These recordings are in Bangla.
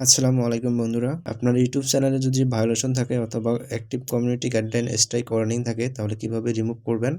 আসসালামু আলাইকুম বন্ধুরা, আপনার ইউটিউব চ্যানেলে যদি ভায়োলেশন থাকে অথবা active community guideline strike warning থাকে তাহলে কিভাবে রিমুভ করবেন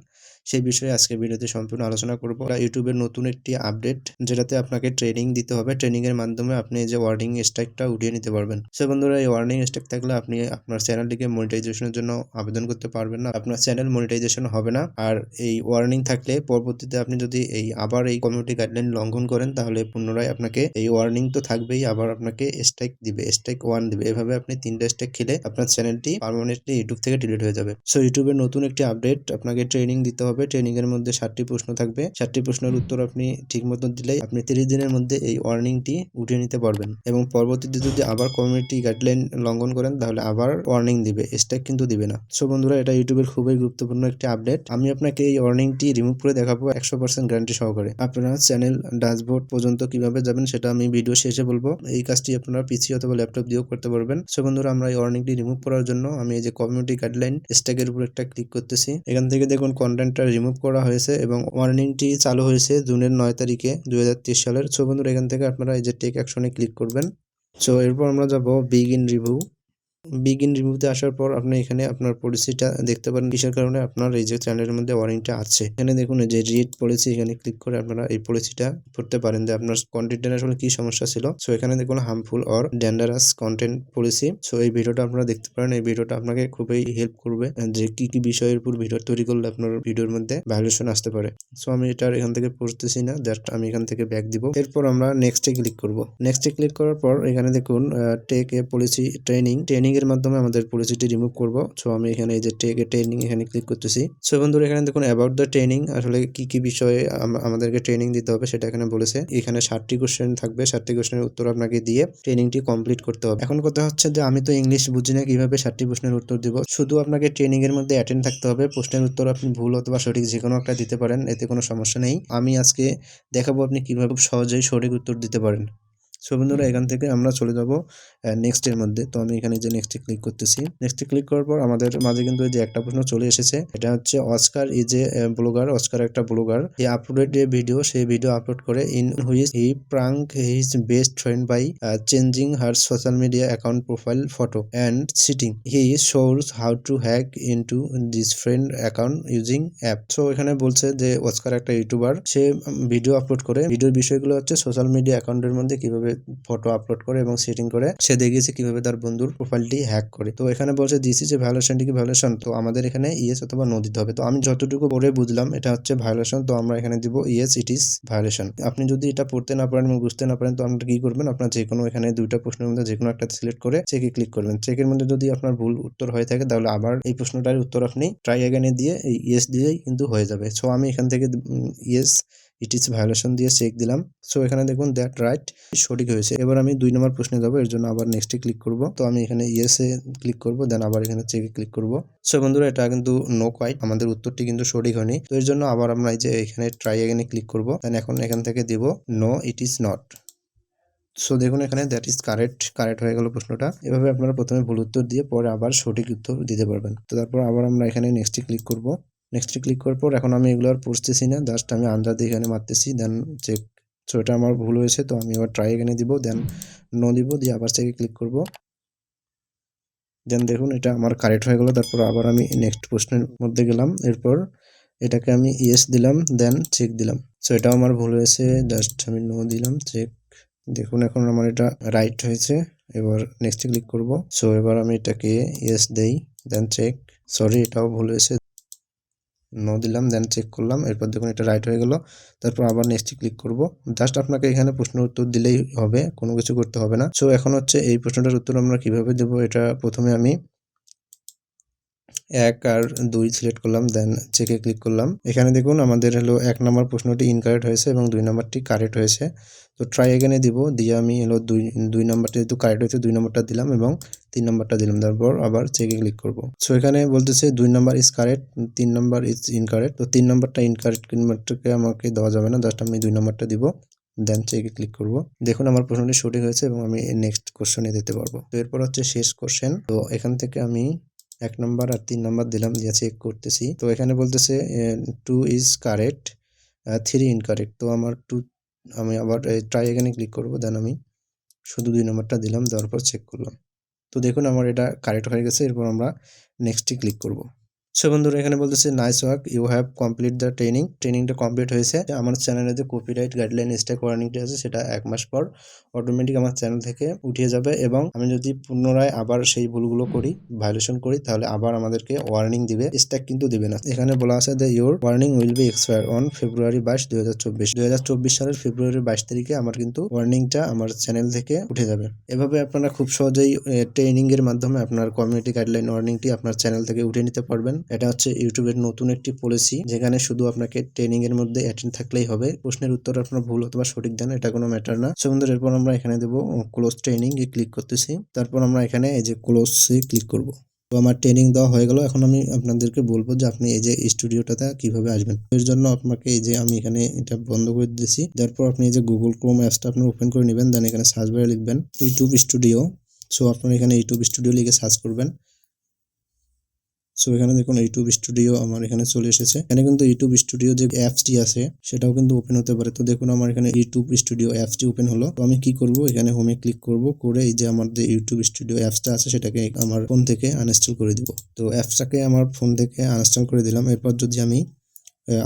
সেই বিষয়ে আজকে ভিডিওতে সম্পূর্ণ আলোচনা করব। ইউটিউবের নতুন একটি আপডেট যেটাতে আপনাকে ট্রেনিং দিতে হবে। ট্রেনিং এর মাধ্যমে আপনি এই যে ওয়ার্নিং স্ট্রাইকটা উঠিয়ে নিতে পারবেন। সো বন্ধুরা, এই ওয়ার্নিং স্ট্রাইক থাকলে আপনি আপনার চ্যানেলটিকে মনিটাইজেশনের জন্য আবেদন করতে পারবেন না, আপনার চ্যানেল মনিটাইজেশন হবে না। আর এই ওয়ার্নিং থাকলে পরবর্তীতে আপনি যদি আবার এই কমিউনিটি গাইডলাইন লঙ্ঘন করেন তাহলে পুনরায় আপনাকে এই ওয়ার্নিং তো থাকবেই, আবার আপনাকে স্ট্রাইক দিবে, স্ট্রাইক 1 দিবে। এভাবে আপনি 3টা স্ট্রাইক খেলে আপনার চ্যানেলটি পার্মানেন্টলি ইউটিউব থেকে ডিলিট হয়ে যাবে। সো ইউটিউবের নতুন একটি আপডেট, আপনাকে ট্রেনিং দিতে হবে। ট্রেনিং এর মধ্যে 7টি প্রশ্ন থাকবে। 7টি প্রশ্নের উত্তর আপনি ঠিক মতো দিলেই আপনি 30 দিনের মধ্যে এই ওয়ার্নিংটি উঠিয়ে নিতে পারবেন, এবং পরবর্তীতে যদি আবার কমিউনিটি গাইডলাইন লঙ্ঘন করেন তাহলে আবার ওয়ার্নিং দিবে, স্ট্রাইক কিন্তু দিবে না। সো বন্ধুরা, এটা ইউটিউবের খুবই গুরুত্বপূর্ণ একটি আপডেট। আমি আপনাকে এই ওয়ার্নিংটি রিমুভ করে দেখাবো 100% গ্যারান্টি সহকারে। আপনারা চ্যানেল ড্যাশবোর্ড পর্যন্ত কিভাবে যাবেন সেটা আমি ভিডিও শেষে বলবো। এই কাজটি আপনারা পিসি অথবা ল্যাপটপ দিয়েও করতে পারবেন। সো বন্ধুরা, আমরা এই ওয়ার্নিংটি রিমুভ করার জন্য আমি এই যে কমিউনিটি গাইডলাইন স্ট্যাকের উপর একটা ক্লিক করতেছি। এখান থেকে দেখুন কন্টেন্টটা রিমুভ করা হয়েছে এবং ওয়ার্নিংটি চালু হয়েছে জুনের 9 তারিখে 2023 সালের। সো বন্ধুরা, এখান থেকে আপনারা এই যে টেক অ্যাকশনে ক্লিক করবেন। সো এরপর আমরা যাব বিগিন রিভিউ। বিগিন রিভিউতে আসার পর আপনি এখানে আপনার পলিসিটা দেখতে পারেন, কিসের কারণে আপনার এই যে চ্যানেলের মধ্যে ওয়ার্নিংটা আছে। এখানে দেখুন এই যে রিড পলিসি, এখানে ক্লিক করে আপনারা এই পলিসিটা পড়তে পারেন যে আপনার কন্টেন্টের আসলে কি সমস্যা ছিল। সো এখানে দেখুন harmful or dangerous content policy. So এই ভিডিওটা আপনারা দেখতে পারেন। এই ভিডিওটা আপনাকে খুবই হেল্প করবে যে কি কি বিষয়ের উপর ভিডিও তৈরি করলে আপনার ভিডিওর মধ্যে ভায়োলেশন আসতে পারে। সো আমি এটা এখান থেকে পড়তেছি না, জাস্ট আমি এখান থেকে ব্যাক দিব। এরপর আমরা নেক্সটে ক্লিক করব। নেক্সটে ক্লিক করার পর এখানে দেখুন টেক এ পলিসি ট্রেনিং এর মাধ্যমে আমাদের পলিসিটি রিমুভ করব। সো আমি এখানে এই যে টেক এ ট্রেনিং এখানে ক্লিক করতেছি। সো বন্ধুরা, এখানে দেখুন অ্যাবাউট দ্য ট্রেনিং, আসলে কি কি বিষয়ে আমাদেরকে ট্রেনিং দিতে হবে সেটা এখানে বলেছে। এখানে 7টি কোশ্চেন থাকবে, 7টি কোশ্চেনের উত্তর আপনাকে দিয়ে ট্রেনিংটি কমপ্লিট করতে হবে। এখন কথা হচ্ছে যে আমি তো ইংলিশ বুঝি না, কিভাবে 7টি প্রশ্নের উত্তর দিব। শুধু আপনাকে ট্রেনিং এর মধ্যে অ্যাটেন্ড থাকতে হবে। প্রশ্নের উত্তর আপনি ভুল অথবা সঠিক যে কোনো একটা দিতে পারেন, এতে কোনো সমস্যা নেই। আমি আজকে দেখাবো আপনি কিভাবে খুব সহজেই সঠিক উত্তর দিতে পারেন। সো বন্ধুরা, এখান থেকে আমরা চলে যাব নেক্সট এর মধ্যে। তো আমি এখানে যে নেক্সটে ক্লিক করতেছি। নেক্সটে ক্লিক করার পর আমাদের মাঝে কিন্তু এই যে একটা প্রশ্ন চলে এসেছে। এটা হচ্ছে Oscar is a blogger. Oscar একটা blogger. He uploaded a video, সেই ভিডিও আপলোড করে in which he prank his best friend by changing her social media account profile photo and sitting. He shows how to hack into this friend account using app. So এখানে বলছে যে অস্কার একটা ইউটিউবার, সে ভিডিও আপলোড করে। ভিডিওর বিষয়গুলো হচ্ছে সোশ্যাল মিডিয়া অ্যাকাউন্টের মধ্যে কিভাবে ফটো আপলোড করে এবং সেটিং করে সে দেখিয়েছে কিভাবে তার বন্ধুর প্রোফাইলটি হ্যাক করে। তো এখানে বলছে দিস ইজ এ ভায়োলেশনটি কি ভায়োলেশন, তো আমাদের এখানে ইয়েস অথবা নো দিতে হবে। তো আমি যতটুকু পড়ে বুঝলাম এটা হচ্ছে ভায়োলেশন, তো আমরা এখানে দিব ইয়েস ইট ইজ ভায়োলেশন। আপনি যদি এটা পড়তে না পারেন এবং বুঝতে না পারেন তো আপনারা কি করবেন, আপনার যে কোনো এখানে দুইটা প্রশ্নের মধ্যে যে কোনো একটা সিলেক্ট করে চেকে ক্লিক করবেন। চেকের মধ্যে যদি আপনার ভুল উত্তর হয়ে থাকে তাহলে আবার এই প্রশ্নটার উত্তর আপনি ট্রাই এগেনে দিয়ে এই ইয়েস দিলেই কিন্তু হয়ে যাবে। সো আমি এখান থেকে ইয়েস ইট ইজ ভায়োলেশন দিয়ে চেক দিলাম। সো এখানে দেখুন দ্যাট রাইট, সঠিক হয়েছে। এবার আমি 2 নম্বর প্রশ্নে যাবো, এর জন্য আবার নেক্সটে ক্লিক করব। তো আমি এখানে ইয়েসে ক্লিক করব, দেন আবার এখানে চেকে ক্লিক করব। সো বন্ধুরা, এটা কিন্তু নো কোয়াইট, আমাদের উত্তরটি কিন্তু সঠিক হয়নি। তো এর জন্য আবার আমরা এই যে এখানে ট্রাই এগেনে ক্লিক করব, দেন এখন এখান থেকে দিব no it is not. So দেখুন এখানে দ্যাট ইজ কারেক্ট হয়ে গেল প্রশ্নটা। এভাবে আপনারা প্রথমে ভুল উত্তর দিয়ে পরে আবার সঠিক উত্তর দিতে পারবেন। তো তারপর আবার আমরা এখানে নেক্সটে ক্লিক করব। নেক্সটে ক্লিক করার পর এখন আমি এগুলো আর পড়তেছি না, জাস্ট আমি আন্দাজে এখানে মারতেছি, দেন চেক। সো এটা আমার ভুল হয়েছে, তো আমি এবার ট্রাই এখানে দিব, দেন নো দিব, দিয়ে আবার চেকে ক্লিক করব। দেন দেখুন এটা আমার কারেক্ট হয়ে গেল। তারপর আবার আমি নেক্সট প্রশ্নের মধ্যে গেলাম, এরপর এটাকে আমি ইয়েস দিলাম, দেন চেক দিলাম। সো এটাও আমার ভুল হয়েছে, জাস্ট আমি নো দিলাম, চেক। দেখুন এখন আমার এটা রাইট হয়েছে। এবার নেক্সটে ক্লিক করব। সো এবার আমি এটাকে ইয়েস দেই, দেন চেক। সরি, এটাও ভুল হয়েছে, নো দিলাম, দেন চেক করলাম। এরপর দেখুন এটা রাইট হয়ে গেল। তারপর আবার নেক্সটে ক্লিক করব। জাস্ট আপনাকে এখানে প্রশ্নের উত্তর দিলেই হবে, কোনো কিছু করতে হবে না। সো এখন হচ্ছে এই প্রশ্নটার উত্তর আমরা কিভাবে দেব। এটা প্রথমে আমি 1 আর 2 সিলেক্ট করলাম, দেন চেকে ক্লিক করলাম। এখানে দেখুন আমাদের হলো 1 নম্বর প্রশ্নটি ইনকারেক্ট হয়েছে এবং 2 নম্বরটি কারেক্ট হয়েছে। তো ট্রাই এগেনে দিব, দিয়ে আমি হলো 2 নম্বরটা যেহেতু কারেক্ট হয়েছে 2 নম্বরটা দিলাম এবং 3 নম্বরটা দিলাম। তারপর আবার চেকে ক্লিক করব। সো এখানে বলতেছে 2 নম্বর ইজ কারেক্ট, 3 নম্বর ইজ ইনকারেক্ট। তো 3 নম্বরটা ইনকারেক্ট নম্বরটাকে আমাকে দেওয়া যাবে না, জাস্ট আমি 2 নম্বরটা দিব, দেন চেকে ক্লিক করব। দেখুন আমার প্রশ্নটি সঠিক হয়েছে এবং আমি নেক্সট কোশ্চেনে দিতে পারবো। তো এরপর হচ্ছে শেষ কোশ্চেন। তো এখান থেকে আমি 1 নম্বর আর 3 নম্বর দিলাম, দিয়ে চেক করতেছি। তো এখানে বলতেছে 2 ইজ কারেক্ট, 3 ইনকারেক্ট। তো আমার আমি আবার ট্রাই এখানে ক্লিক করব, দেন আমি শুধু 2 নম্বরটা দিলাম, দেওয়ার পর চেক করলাম। তো দেখুন আমার এটা কারেক্ট হয়ে গেছে। এরপর আমরা নেক্সটে ক্লিক করব। সো বন্ধুরা এখানে বলতেছে nice work, you have complete the training. ট্রেনিংটা কমপ্লিট হয়েছে। আমার চ্যানেলে যে কপিরাইট গাইডলাইন স্ট্রাইক ওয়ার্নিংটা আছে সেটা 1 মাস পর অটোমেটিক আমার চ্যানেল থেকে উঠিয়ে যাবে এবং আমি যদি পুনরায় আবার সেই ভুলগুলো করি, ভায়োলেশন করি, তাহলে আবার আমাদেরকে ওয়ার্নিং দিবে, স্ট্রাইক কিন্তু দিবে না। এখানে বলা আছে যে your warning will be expire on February 22, 2024। 2024 সালের ফেব্রুয়ারি 22 তারিখে আমার কিন্তু ওয়ার্নিংটা আমার চ্যানেল থেকে উঠে যাবে। এভাবে আপনারা খুব সহজেই ট্রেনিং এর মাধ্যমে আপনার কমিউনিটি গাইডলাইন ওয়ার্নিংটি আপনার চ্যানেল থেকে উঠিয়ে নিতে পারবেন। এটা হচ্ছে ইউটিউবের নতুন একটি পলিসি, যেখানে শুধু আপনাকে ট্রেনিং এর মধ্যে অ্যাটেন্ড থাকলেই হবে। প্রশ্নের উত্তর আপনার ভুল অথবা সঠিক দেন, এটা কোনো ম্যাটার না। সো বন্ধুরা এরপর আমরা এখানে দেব ক্লোজ ট্রেনিং এ ক্লিক করতেছি। তারপর আমরা এখানে এই যে ক্লোজ এ ক্লিক করব। তো আমার ট্রেনিং দেওয়া হয়ে গেল। এখন আমি আপনাদেরকে বলবো যে আপনি এই যে স্টুডিওটাতে কিভাবে আসবেন। এর জন্য আপনাকে এই যে আমি এখানে এটা বন্ধ করে দিয়েছি। তারপর আপনি এই যে গুগল ক্রোম অ্যাপসটা আপনার ওপেন করে নেবেন, দেন এখানে সার্চ বারে লিখবেন ইউটিউব স্টুডিও। সো আপনারা এখানে ইউটিউব স্টুডিও লিখে সার্চ করবেন। সো এখানে দেখুন ইউটিউব স্টুডিও আমার এখানে চলে এসেছে। এখানে কিন্তু ইউটিউব স্টুডিও যে অ্যাপসটি আছে সেটাও কিন্তু ওপেন হতে পারে। তো দেখুন আমার এখানে ইউটিউব স্টুডিও অ্যাপসটি ওপেন হলো। তো আমি কি করব, এখানে হোমে ক্লিক করব, করে এই যে আমার যে ইউটিউব স্টুডিও অ্যাপসটা আছে সেটাকে আমার ফোন থেকে আনইনস্টল করে দিব। তো অ্যাপসটাকে আমার ফোন থেকে আনইনস্টল করে দিলাম। এরপর যদি আমি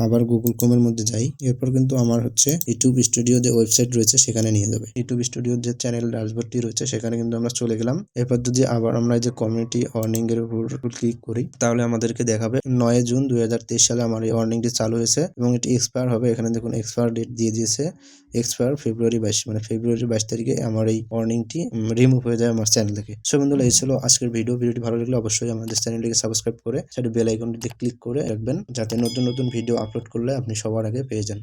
আবার গুগল ক্রোমের মধ্যে যাই, এরপর কিন্তু আমার হচ্ছে ইউটিউব স্টুডিও যে ওয়েবসাইট রয়েছে সেখানে নিয়ে যাবে। ইউটিউব স্টুডিওর যে চ্যানেল ড্যাশবোর্ডটি রয়েছে সেখানে কিন্তু আমরা চলে গেলাম। এরপর যদি আবার আমরা এই যে কমিউনিটি ওয়ার্নিং এর উপর ক্লিক করি, তাহলে আমাদেরকে দেখাবে 9 জুন 2023 সালে আমার এই ওয়ার্নিংটি চালু হয়েছে এবং এটি এক্সপায়ার হবে। এখানে দেখুন এক্সপায়ার ডেট দিয়ে দিয়েছে, এক্সপায়ার ফেব্রুয়ারি 22, মানে ফেব্রুয়ারি 22 তারিখে আমার এই ওয়ার্নিংটি রিমুভ হয়ে যায় আমার চ্যানেল থেকে। সো বন্ধুরা এই ছিল আজকের ভিডিওটি ভালো লাগলে অবশ্যই আমাদের চ্যানেলটিকে সাবস্ক্রাইব করে সাথে বেল আইকনটিতে ক্লিক করে রাখবেন, যাতে নতুন নতুন ভিডিও আপলোড করলে আপনি সবার আগে পেয়ে যান।